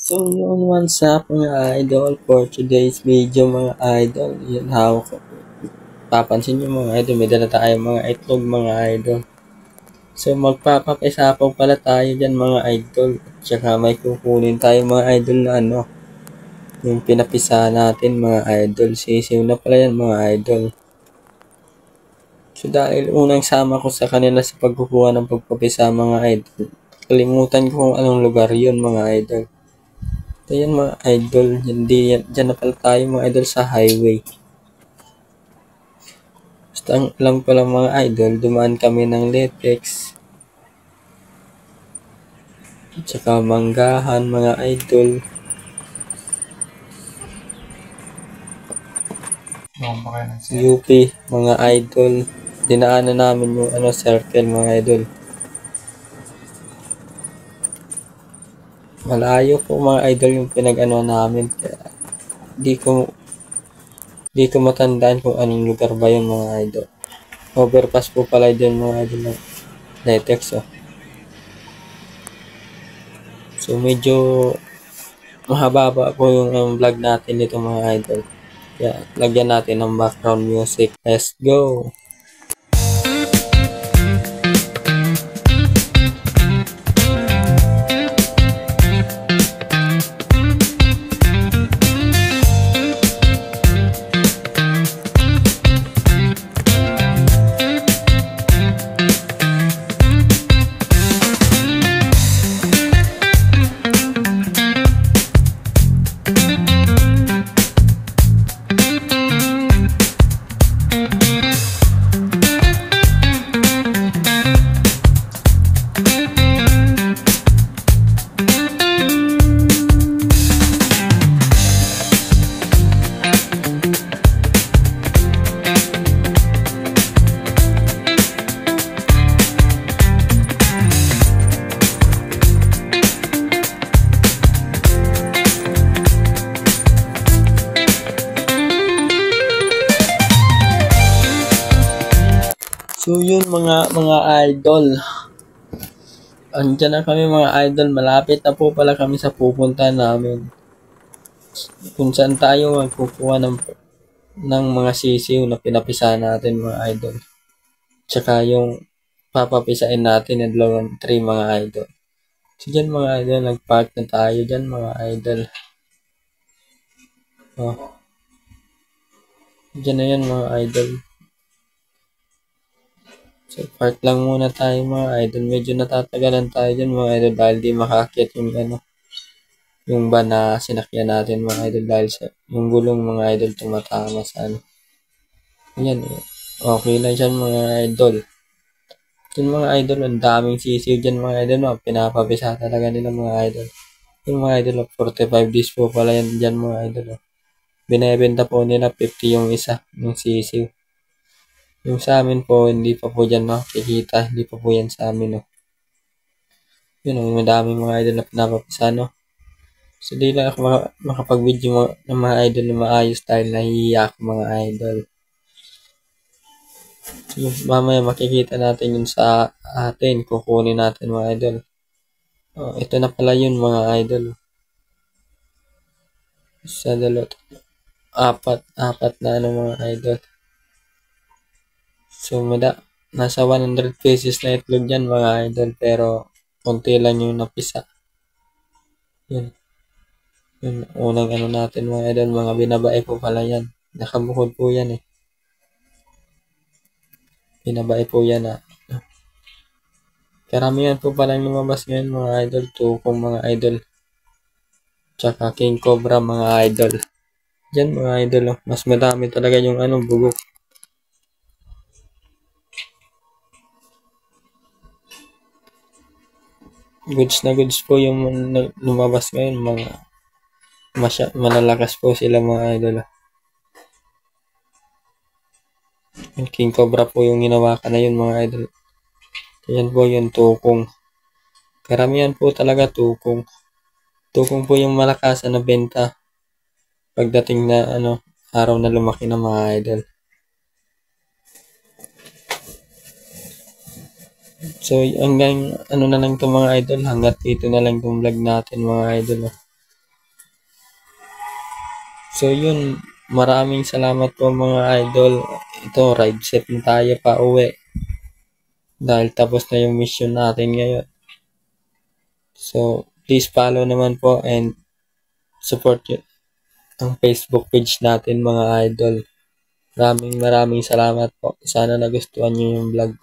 So yun, what's up mga idol, for today's video mga idol, yun hawak ko. Papansin nyo mga idol, may dala tayo mga itlog mga idol. So magpapakisapaw pala tayo dyan mga idol. Tsaka may kukunin tayo mga idol na ano, yung pinapisa natin mga idol. Sisiw na pala yan mga idol. So dahil unang sama ko sa kanila sa pagkukuha ng pagpapisa mga idol, kalimutan ko kung anong lugar yun mga idol. So yan mga idol, dyan na pala tayo mga idol sa highway. Basta ang alam ko lang mga idol, dumaan kami ng Letex, at saka Manggahan mga idol. UP mga idol, dinaanan namin yung circle mga idol. Malayo po mga idol yung namin, kaya di ko matandaan kung anong lugar ba yun mga idol. Overpass po pala dyan mga idol ng Letex So medyo mahaba po yung vlog natin dito mga idol. Kaya lagyan natin ng background music. Let's go! So yun mga idol, andyan na kami mga idol, malapit na po pala kami sa pupunta namin. Kung saan tayo magkukuha ng mga sisiw na pinapisa natin mga idol. Tsaka yung papapisain natin ng dalawang 3 mga idol. So dyan mga idol, nagpark na tayo dyan mga idol. Dyan na yan mga idol. So, park lang muna tayo mga idol. Medyo natatagalan tayo dyan mga idol dahil di makakit yung van na sinakyan natin mga idol dahil sa yung gulong mga idol tumatama sa Yan okay lang dyan mga idol. Yung mga idol, ang daming sisiw dyan mga idol. Pinapabisa talaga nila mga idol. Yung mga idol, 45 days po pala yan dyan mga idol. Binebenta po nila 50 yung isa, yung sisiw. Yung sa amin po, hindi pa po dyan makikita. Hindi pa po yan sa amin. Yun, madaming mga idol na pinapapisa. So, di lang ako makapag-video ng mga idol na maayos dahil nahihiya ako mga idol. So, mamaya makikita natin yun sa atin. Kukunin natin mga idol. Ito na pala yun mga idol. Sa apat na mga idol. So, nasa 100 pesos na itlog dyan mga idol, pero konti lang yung napisa. Yun. Yun, unang natin mga idol, mga binabae po pala yan. Nakabukod po yan Binabae po yan Karamihan po pala lumabas ngayon mga idol, tukong mga idol. Tsaka king cobra mga idol. Diyan mga idol, mas madami talaga yung bugok. Goods na goods po yung lumabas ngayon, malalakas po sila mga idol. Yung king cobra po yung hinawakan na yun mga idol. Yan po yung tukong. Karamihan po talaga tukong. Tukong po yung malakasan na benta pagdating na araw na lumaki na mga idol. So hanggang na lang itong mga idol, hanggat dito na lang itong vlog natin mga idol. So yun, maraming salamat po mga idol. Ito, ride set na tayo pa uwi. Dahil tapos na yung mission natin ngayon. So, please follow naman po and support yun ang Facebook page natin mga idol. Maraming salamat po. Sana nagustuhan nyo yung vlog.